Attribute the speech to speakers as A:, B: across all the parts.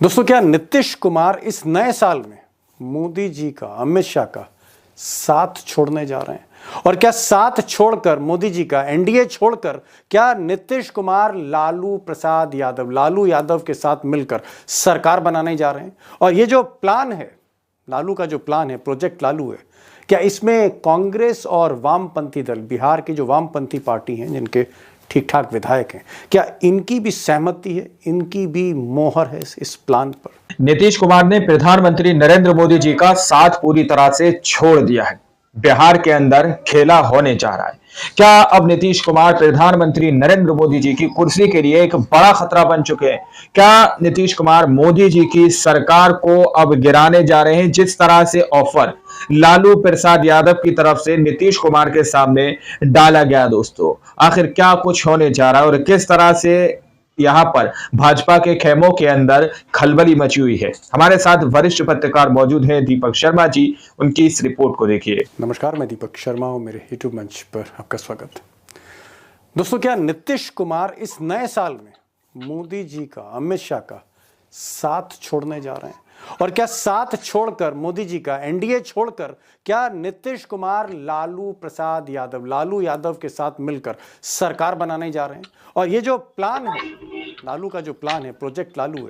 A: दोस्तों, क्या नीतीश कुमार इस नए साल में मोदी जी का, अमित शाह का साथ छोड़ने जा रहे हैं? और क्या साथ छोड़कर, मोदी जी का एनडीए छोड़कर, क्या नीतीश कुमार लालू यादव के साथ मिलकर सरकार बनाने जा रहे हैं? और ये जो प्लान है, लालू का जो प्लान है, प्रोजेक्ट लालू है, क्या इसमें कांग्रेस और वामपंथी दल, बिहार की जो वामपंथी पार्टी हैं जिनके ठीक ठाक विधायक हैं, क्या इनकी भी सहमति है, इनकी भी मोहर है इस प्लान पर?
B: नीतीश कुमार ने प्रधानमंत्री नरेंद्र मोदी जी का साथ पूरी तरह से छोड़ दिया है। बिहार के अंदर खेला होने जा रहा है। क्या अब नीतीश कुमार प्रधानमंत्री नरेंद्र मोदी जी की कुर्सी के लिए एक बड़ा खतरा बन चुके हैं? क्या नीतीश कुमार मोदी जी की सरकार को अब गिराने जा रहे हैं? जिस तरह से ऑफर लालू प्रसाद यादव की तरफ से नीतीश कुमार के सामने डाला गया, दोस्तों आखिर क्या कुछ होने जा रहा है और किस तरह से यहां पर भाजपा के खेमों के अंदर खलबली मची हुई है। हमारे साथ वरिष्ठ पत्रकार मौजूद हैं दीपक शर्मा जी, उनकी इस रिपोर्ट को देखिए।
A: नमस्कार, मैं दीपक शर्मा हूं, मेरे यूट्यूब मंच पर आपका स्वागत। दोस्तों, क्या नीतीश कुमार इस नए साल में मोदी जी का, अमित शाह का साथ छोड़ने जा रहे हैं? और क्या साथ छोड़कर, मोदी जी का एनडीए छोड़कर, क्या नीतीश कुमार लालू यादव के साथ मिलकर सरकार बनाने जा रहे हैं? और ये जो प्लान है, लालू का जो प्लान है, प्रोजेक्ट लालू है,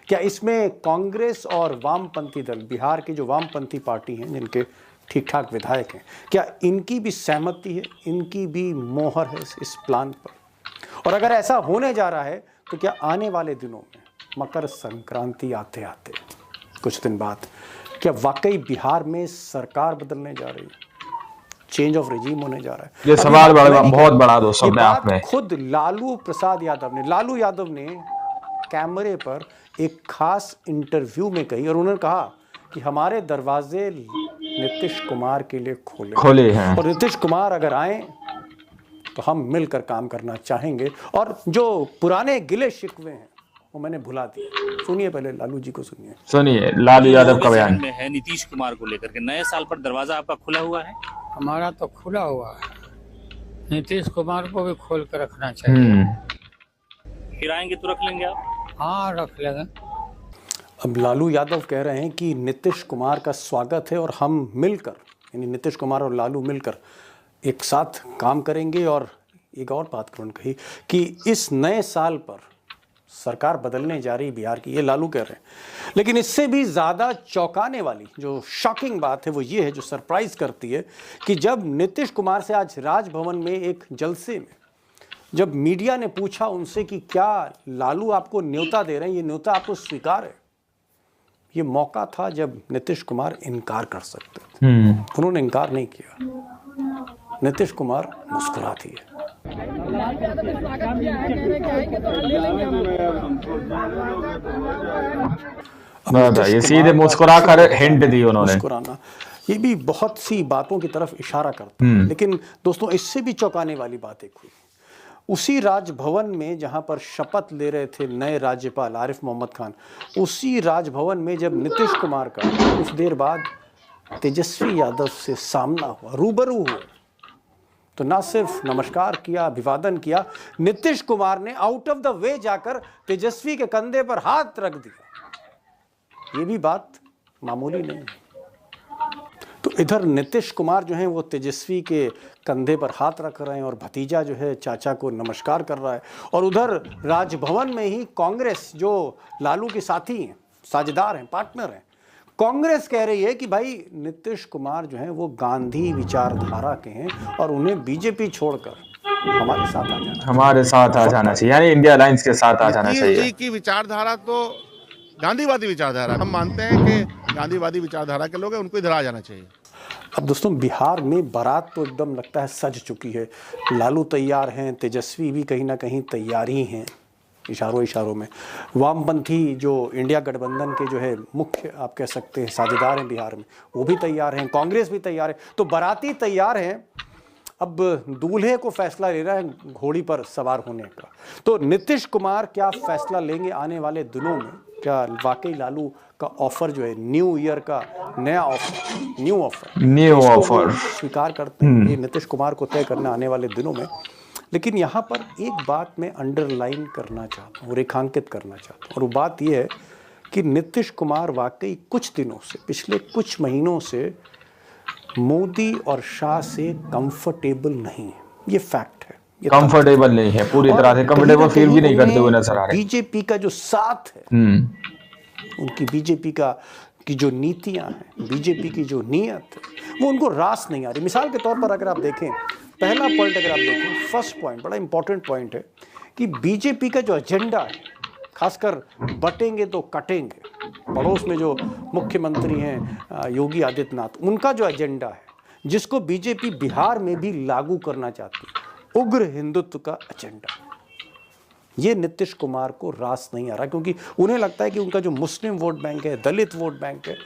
A: क्या इसमें कांग्रेस और वामपंथी दल, बिहार की जो वामपंथी पार्टी हैं जिनके ठीक ठाक विधायक हैं, क्या इनकी भी सहमति है, इनकी भी मोहर है इस प्लान पर? और अगर ऐसा होने जा रहा है तो क्या आने वाले दिनों में, मकर संक्रांति आते आते कुछ दिन बाद, क्या वाकई बिहार में सरकार बदलने जा रही है, चेंज ऑफ रेजिम होने जा रहा है?
B: ये सवाल बहुत बड़ा दोस्तों अपने आप में।
A: खुद लालू यादव ने कैमरे पर एक खास इंटरव्यू में कही, और उन्होंने कहा कि हमारे दरवाजे नीतीश कुमार के लिए खोले हैं, और नीतीश कुमार अगर आए तो हम मिलकर काम करना चाहेंगे, और जो पुराने गिले शिकवे हैं वो मैंने भुला दिए। सुनिए, पहले लालू जी को सुनिए
B: लालू यादव का बयान
C: में है नीतीश कुमार को लेकर के। नए साल पर दरवाजा आपका खुला हुआ है?
D: हमारा तो खुला हुआ है, नीतीश कुमार को भी खोल कर रखना चाहिए।
C: फिर आएंगे तो रख लेंगे आप?
D: हाँ, रख लेंगे।
A: अब लालू यादव कह रहे हैं कि नीतीश कुमार का स्वागत है और हम मिलकर, यानी नीतीश कुमार और लालू मिलकर एक साथ काम करेंगे। और एक और बात उन्होंने कही कि इस नए साल पर सरकार बदलने जा रही बिहार की, ये लालू कह रहे हैं। लेकिन इससे भी ज़्यादा चौंकाने वाली जो शॉकिंग बात है वो ये है, जो सरप्राइज करती है, कि जब नीतीश कुमार से आज राजभवन में एक जलसे में जब मीडिया ने पूछा उनसे कि क्या लालू आपको न्योता दे रहे हैं, ये न्योता आपको स्वीकार है, ये मौका था जब नीतीश कुमार इनकार कर सकते थे। उन्होंने इनकार नहीं किया। नीतीश कुमार मुस्कुरा दिए।
B: ये सीधे मुस्कुरा कर हिंट दी उन्होंने।
A: मुस्कुराना ये भी बहुत सी बातों की तरफ इशारा करता है। लेकिन दोस्तों, इससे भी चौंकाने वाली बात एक हुई उसी राजभवन में जहां पर शपथ ले रहे थे नए राज्यपाल आरिफ मोहम्मद खान। उसी राजभवन में जब नीतीश कुमार का कुछ देर बाद तेजस्वी यादव से सामना हुआ, रूबरू हुआ, तो ना सिर्फ नमस्कार किया, अभिवादन किया, नीतीश कुमार ने आउट ऑफ द वे जाकर तेजस्वी के कंधे पर हाथ रख दिया। ये भी बात मामूली नहीं है। तो इधर नीतीश कुमार जो है वो तेजस्वी के कंधे पर हाथ रख रहे हैं और भतीजा जो है चाचा को नमस्कार कर रहा है। और उधर राजभवन में ही कांग्रेस, जो लालू के साथी हैं, साझेदार हैं, पार्टनर हैं, कांग्रेस कह रही है कि भाई नीतीश कुमार जो है वो गांधी विचारधारा के हैं और उन्हें बीजेपी छोड़कर हमारे साथ आ जाना चाहिए,
B: यानी इंडिया अलायंस के साथ आ जाना चाहिए।
E: जी की विचारधारा तो गांधीवादी विचारधारा, हम मानते हैं कि गांधीवादी विचारधारा के लोग हैं, उनको इधर आ जाना चाहिए।
A: अब दोस्तों, बिहार में बारात तो एकदम लगता है सज चुकी है। लालू तैयार हैं, तेजस्वी भी कहीं ना कहीं तैयार ही हैं, इशारों में। वामपंथी जो इंडिया गठबंधन के जो है मुख्य, आप कह सकते हैं, साझेदार हैं बिहार में, वो भी तैयार हैं, कांग्रेस भी तैयार है। तो बाराती तैयार हैं, अब दूल्हे को फैसला ले रहा है घोड़ी पर सवार होने का। तो नीतीश कुमार क्या फैसला लेंगे आने वाले दिनों में? क्या वाकई लालू का ऑफर जो है, न्यू ईयर का नया ऑफर, न्यू ऑफर स्वीकार करते हैं? ये नीतीश कुमार को तय करना आने वाले दिनों में। लेकिन यहाँ पर एक बात मैं अंडरलाइन करना चाहता हूँ, रेखांकित करना चाहता हूँ, और वो बात ये है कि नीतीश कुमार वाकई कुछ दिनों से, पिछले कुछ महीनों से मोदी और शाह से कंफर्टेबल नहीं है। ये फैक्ट है, ये
B: कंफर्टेबल नहीं है, पूरी तरह से कंफर्टेबल फील भी नहीं करते हुए नजर आ रहे।
A: बीजेपी का जो साथ है, उनकी बीजेपी की जो नीतियां हैं, बीजेपी की जो नीयत है, वो उनको रास नहीं आ रही। मिसाल के तौर पर अगर आप देखें, पहला पॉइंट अगर आप देखें, फर्स्ट पॉइंट बड़ा इंपॉर्टेंट पॉइंट है कि बीजेपी का जो एजेंडा है, खासकर बटेंगे तो कटेंगे, पड़ोस में जो मुख्यमंत्री हैं योगी आदित्यनाथ, उनका जो एजेंडा है, जिसको बीजेपी बिहार में भी लागू करना चाहती है, उग्र हिंदुत्व का एजेंडा, ये नीतीश कुमार को रास नहीं आ रहा, क्योंकि उन्हें लगता है कि उनका जो मुस्लिम वोट बैंक है, दलित वोट बैंक है,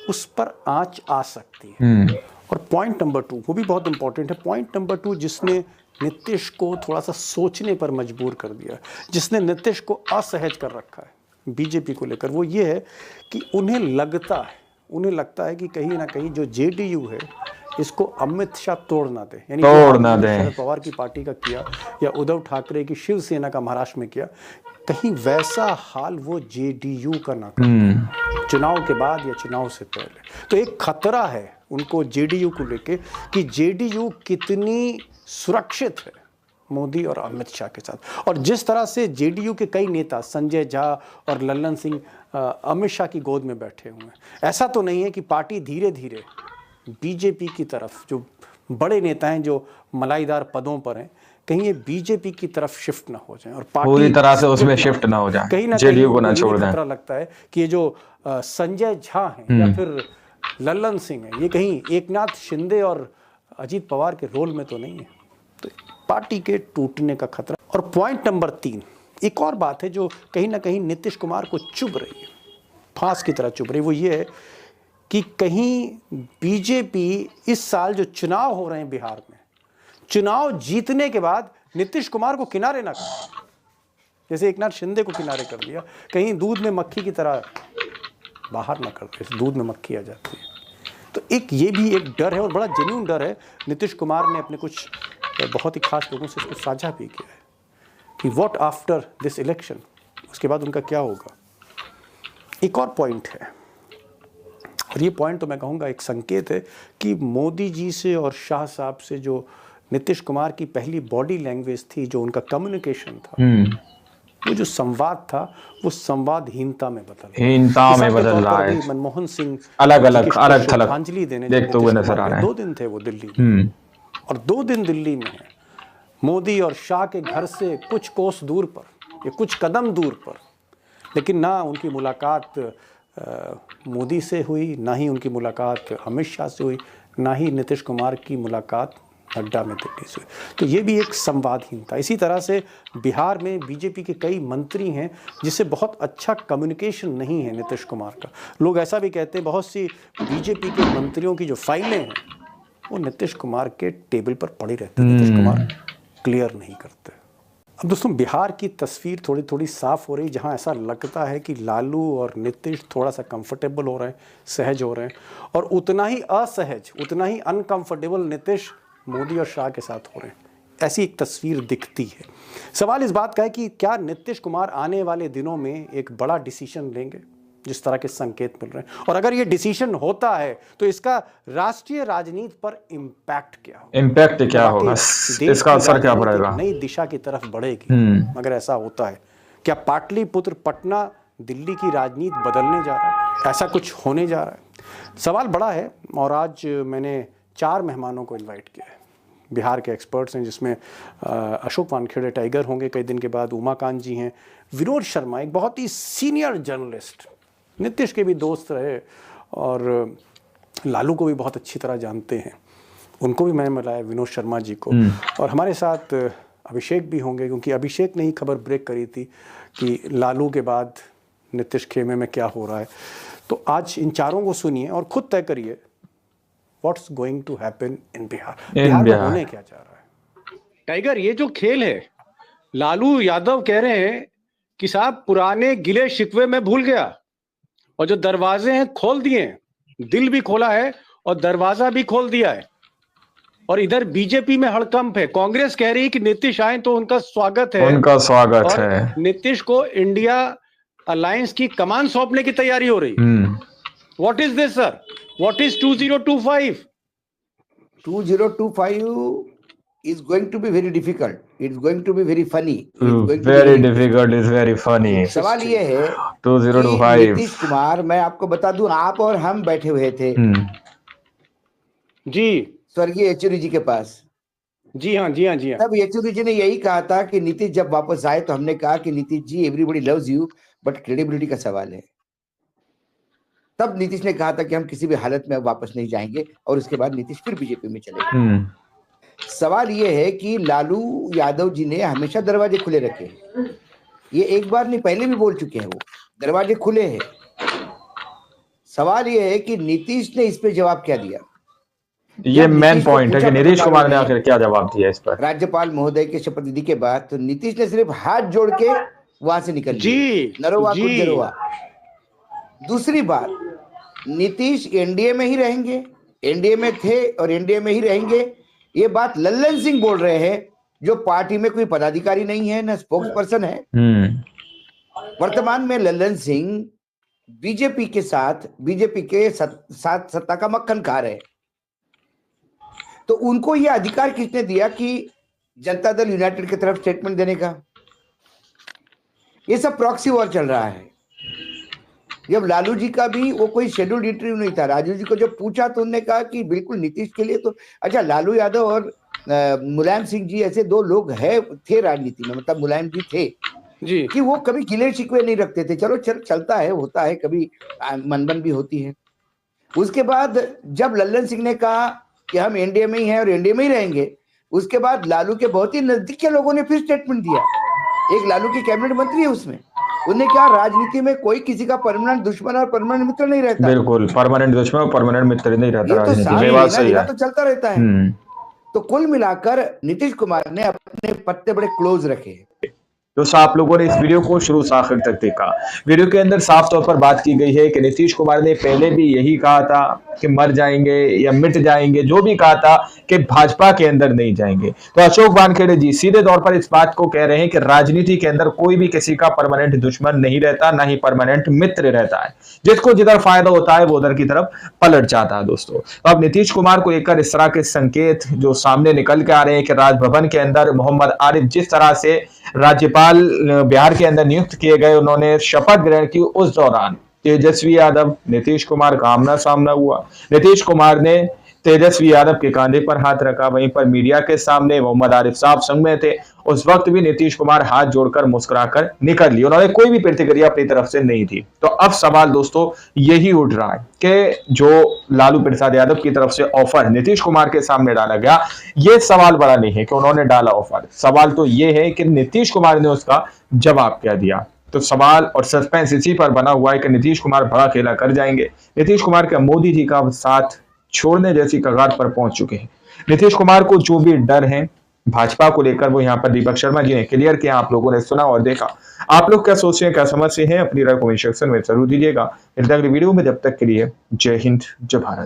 A: उस पर आंच आ सकती है। और पॉइंट नंबर 2, वो भी बहुत इंपॉर्टेंट है, पॉइंट नंबर 2 जिसने नीतीश को थोड़ा सा सोचने पर मजबूर कर दिया, जिसने नीतीश को असहज कर रखा है बीजेपी को लेकर, वो ये है कि उन्हें लगता है कि कहीं ना कहीं जो जेडीयू है, इसको अमित शाह तोड़ ना दे, यानी शरद पवार की पार्टी का किया या उद्धव ठाकरे की शिवसेना का महाराष्ट्र में किया, कहीं वैसा हाल वो जेडीयू का ना करे चुनाव के बाद या चुनाव से पहले। तो एक खतरा है उनको जेडीयू को लेके कि जेडीयू कितनी सुरक्षित है मोदी और अमित शाह के साथ। और जिस तरह से जेडीयू के कई नेता, संजय झा और लल्लन सिंह अमित शाह की गोद में बैठे हुए हैं, ऐसा तो नहीं है कि पार्टी धीरे धीरे बीजेपी की तरफ, जो बड़े नेता हैं जो मलाईदार पदों पर हैं, कहीं ये बीजेपी की तरफ शिफ्ट ना हो जाए और पार्टी
B: पूरी तरह से उसमें शिफ्ट ना हो जाए,
A: कहीं ना
B: जेडीयू को ना छोड़ दें।
A: खतरा लगता है कि ये जो संजय झा हैं या फिर लल्लन सिंह हैं, ये कहीं एकनाथ शिंदे और अजीत पवार के रोल में तो नहीं है, तो पार्टी के टूटने का खतरा। और पॉइंट नंबर 3, एक और बात है जो कहीं ना कहीं नीतीश कुमार को चुभ रही है, फांस की तरह चुभ रही है, वो ये है कि कहीं बीजेपी इस साल जो चुनाव हो रहे हैं बिहार में, चुनाव जीतने के बाद नीतीश कुमार को किनारे ना कर, जैसे एकनाथ शिंदे को किनारे कर दिया, कहीं दूध में मक्खी की तरह बाहर ना कर दे, दूध में मक्खी आ जाती है। तो एक ये भी एक डर है और बड़ा जेन्युइन डर है। नीतीश कुमार ने अपने कुछ बहुत ही खास लोगों से इसको साझा भी किया है कि व्हाट आफ्टर दिस इलेक्शन, उसके बाद उनका क्या होगा। एक और पॉइंट है, और ये पॉइंट तो मैं कहूँगा एक संकेत है कि मोदी जी से और शाह साहब से जो नीतीश कुमार की पहली बॉडी लैंग्वेज थी, जो उनका कम्युनिकेशन था, वो जो संवाद था, वो संवादहीनता में बदल रहा है। मनमोहन सिंह
B: अलग थलग
A: श्रद्धांजलि देने देखते हुए नजर आ रहे हैं। 2 दिन थे वो दिल्ली में, और 2 दिन दिल्ली में है, मोदी और शाह के घर से कुछ कोस दूर पर या कुछ कदम दूर पर, लेकिन ना उनकी मुलाकात मोदी से हुई, ना ही उनकी मुलाकात अमित शाह से हुई, ना ही नीतीश कुमार की मुलाकात नड्डा में दिल्ली से। तो ये भी एक संवादहीनता। इसी तरह से बिहार में बीजेपी के कई मंत्री हैं जिससे बहुत अच्छा कम्युनिकेशन नहीं है नीतीश कुमार का। लोग ऐसा भी कहते हैं, बहुत सी बीजेपी के मंत्रियों की जो फाइलें हैं वो नीतीश कुमार के टेबल पर पड़ी रहती है, नीतीश कुमार क्लियर नहीं करते। अब दोस्तों, बिहार की तस्वीर थोड़ी थोड़ी साफ हो रही, जहां ऐसा लगता है कि लालू और नीतीश थोड़ा सा कंफर्टेबल हो रहे हैं, सहज हो रहे हैं, और उतना ही असहज, उतना ही अनकंफर्टेबल नीतीश मोदी और शाह के साथ हो रहे हैं। ऐसी एक तस्वीर दिखती है। सवाल इस बात का है कि क्या नीतीश कुमार आने वाले दिनों में एक बड़ा डिसीजन लेंगे, जिस तरह के संकेत मिल रहे हैं, और अगर ये डिसीजन होता है तो इसका राष्ट्रीय राजनीति पर इम्पैक्ट क्या होगा,
B: इसका असर क्या पड़ेगा,
A: नई दिशा की तरफ बढ़ेगी अगर ऐसा होता है। क्या पाटलिपुत्र पटना दिल्ली की राजनीति बदलने जा रहा है, ऐसा कुछ होने जा रहा है? सवाल बड़ा है। और आज मैंने 4 मेहमानों को इन्वाइट किया है, बिहार के एक्सपर्ट्स हैं, जिसमें अशोक वानखेड़े टाइगर होंगे कई दिन के बाद, उमाकांत जी हैं, विनोद शर्मा एक बहुत ही सीनियर जर्नलिस्ट, नीतीश के भी दोस्त रहे और लालू को भी बहुत अच्छी तरह जानते हैं, उनको भी मैंने मिलाया, विनोद शर्मा जी को। और हमारे साथ अभिषेक भी होंगे, क्योंकि अभिषेक ने ही खबर ब्रेक करी थी कि लालू के बाद नीतीश खेमे में क्या हो रहा है। तो आज इन चारों को सुनिए और खुद तय करिए what's going to happen in Bihar में होने क्या जा रहा है। टाइगर, ये जो खेल है, लालू यादव कह रहे हैं कि साहब पुराने गिले शिकवे में भूल गया, और जो दरवाजे हैं खोल दिए, दिल भी खोला है और दरवाजा भी खोल दिया है। और इधर बीजेपी में हड़कंप है, कांग्रेस कह रही है कि नीतीश आए तो उनका स्वागत है,
B: है।
A: नीतीश को इंडिया अलायंस की कमान सौंपने की तैयारी हो रही। What is this sir? What is 2025?
F: 2025 is going to be very difficult. It's going to be very funny. It's going to be
B: very difficult is very funny.
F: सवाल ये है
B: 2025
F: कि नीतीश कुमार, मैं आपको बता दूं, आप और हम बैठे हुए थे
A: जी
F: स्वर्गीय येचुरी जी के पास।
A: जी हाँ, जी हाँ, जी हाँ।
F: तब येचुरी जी ने यही कहा था कि नीतीश जब वापस आए तो हमने कहा कि Nitish ji, everybody loves you, but credibility का सवाल है। तब नीतीश ने कहा था कि हम किसी भी हालत में अब वापस नहीं जाएंगे, और उसके बाद नीतीश फिर बीजेपी में चले गए। सवाल ये है कि लालू यादव जी ने हमेशा दरवाजे खुले रखे। ये एक बार नहीं, पहले भी बोल चुके हैं, वो दरवाजे खुले हैं। सवाल ये है कि नीतीश ने इस पे जवाब क्या दिया।
B: ये मेन पॉइंट है कि नीतीश कुमार ने आखिर क्या जवाब दिया इस पर।
F: राज्यपाल महोदय के शपथ विधि के बाद तो नीतीश ने सिर्फ हाथ जोड़ के वहां से निकल लिया, नरोवा कुछ नरोवा। दूसरी बात, नीतीश एनडीए में ही रहेंगे, एनडीए में थे और एनडीए में ही रहेंगे, ये बात लल्लन सिंह बोल रहे हैं, जो पार्टी में कोई पदाधिकारी नहीं है, न स्पोक्स पर्सन है। वर्तमान में लल्लन सिंह बीजेपी के साथ, बीजेपी के साथ सत्ता का मक्खन खा रहे हैं। तो उनको ये अधिकार किसने दिया कि जनता दल यूनाइटेड की तरफ स्टेटमेंट देने का? ये सब प्रॉक्सी वॉर चल रहा है। जब लालू जी का भी वो कोई शेड्यूल्ड इंटरव्यू नहीं था, राजू जी को जब पूछा तो उन्होंने कहा कि बिल्कुल नीतीश के लिए तो अच्छा, लालू यादव और मुलायम सिंह जी ऐसे दो लोग थे राजनीति में, मतलब मुलायम जी थे जी, कि वो कभी गिले शिकवे नहीं रखते थे। चलो चलता है, होता है, कभी मनबन भी होती है। उसके बाद जब लल्लन सिंह ने कहा कि हम एनडीए में ही हैं और एनडीए में ही रहेंगे, उसके बाद लालू के बहुत ही नजदीक के लोगों ने फिर स्टेटमेंट दिया। एक लालू की कैबिनेट मंत्री है उसमें, उन्होंने कहा राजनीति में कोई किसी का परमानेंट दुश्मन और परमानेंट मित्र नहीं रहता।
B: बिल्कुल, परमानेंट दुश्मन और परमानेंट मित्र नहीं रहता
F: राजनीति में, बात सही है, तो चलता रहता है। तो कुल मिलाकर नीतीश कुमार ने अपने पत्ते बड़े क्लोज रखे।
B: तो आप लोगों ने इस वीडियो को शुरू से आखिर तक देखा। वीडियो के अंदर साफ तौर पर बात की गई है कि नीतीश कुमार ने पहले भी यही कहा था कि मर जाएंगे या मिट जाएंगे, जो भी कहा था कि भाजपा के अंदर नहीं जाएंगे। तो अशोक वानखेड़े जी सीधे तौर पर इस बात को कह रहे हैं कि राजनीति के अंदर कोई भी किसी का परमानेंट दुश्मन नहीं रहता, ना ही परमानेंट मित्र रहता है। जिसको जिधर फायदा होता है वो उधर की तरफ पलट जाता है। दोस्तों, तो अब नीतीश कुमार को लेकर इस तरह के संकेत जो सामने निकल के आ रहे हैं कि राजभवन के अंदर मोहम्मद आरिफ जिस तरह से राज्यपाल बिहार के अंदर नियुक्त किए गए, उन्होंने शपथ ग्रहण की, उस दौरान तेजस्वी यादव, नीतीश कुमार का आमना सामना हुआ। नीतीश कुमार ने तेजस्वी यादव के कंधे पर हाथ रखा, वहीं पर मीडिया के सामने मोहम्मद आरिफ साहब संग में थे। उस वक्त भी नीतीश कुमार हाथ जोड़कर मुस्कुराकर निकल लिए, उन्होंने कोई भी प्रतिक्रिया अपनी तरफ से नहीं दी। तो अब सवाल दोस्तों यही उठ रहा है कि जो लालू प्रसाद यादव की तरफ से ऑफर नीतीश कुमार के सामने डाला गया, ये सवाल बड़ा नहीं है कि उन्होंने डाला ऑफर, सवाल तो ये है कि नीतीश कुमार ने उसका जवाब क्या दिया। तो सवाल और सस्पेंस इसी पर बना हुआ है कि नीतीश कुमार बड़ा खेला कर जाएंगे। नीतीश कुमार का मोदी जी का साथ छोड़ने जैसी कगार पर पहुंच चुके हैं। नीतीश कुमार को जो भी डर है भाजपा को लेकर, वो यहाँ पर दीपक शर्मा जी ने क्लियर किया, आप लोगों ने सुना और देखा। आप लोग क्या सोचते हैं, क्या समझते हैं, अपनी राय कमेंट सेक्शन में जरूर दीजिएगा। इस अगली वीडियो में, जब तक के लिए जय हिंद, जय भारत।